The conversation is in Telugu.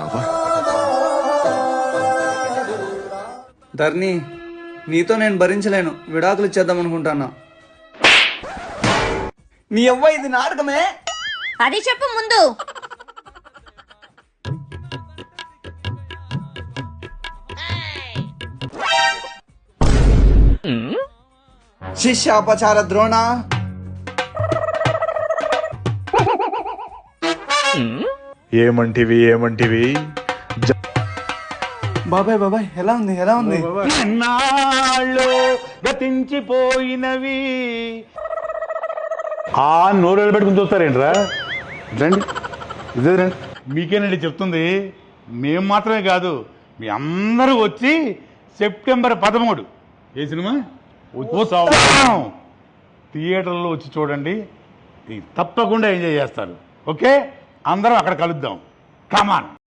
బావా ధర్ని, నీతో నేను భరించలేను, విడాకులు ఇచ్చేద్దాం అనుకుంటాను. నీ అవ్వ ఇది నాటకమే. అది చెప్పు ముందు. శిష్యాపచార ద్రోణ. ఏమంటివి బాబాయ్ బాబాయ్ ఎలా ఉంది, ఎలా ఉంది? నాళ్ళు గతించిపోయినవి ఆ నోరు పెట్టుకుని చూస్తారేంట్రా? రండి, ఇదే రండి. మీకేనండి చెప్తుంది. మేము మాత్రమే కాదు, మీ అందరూ వచ్చి సెప్టెంబర్ 13 ఏ సినిమా ఉత్సవం థియేటర్లో వచ్చి చూడండి, తప్పకుండా ఎంజాయ్ చేస్తారు. ఓకే, అందరం అక్కడ కలుద్దాం. కమాన్.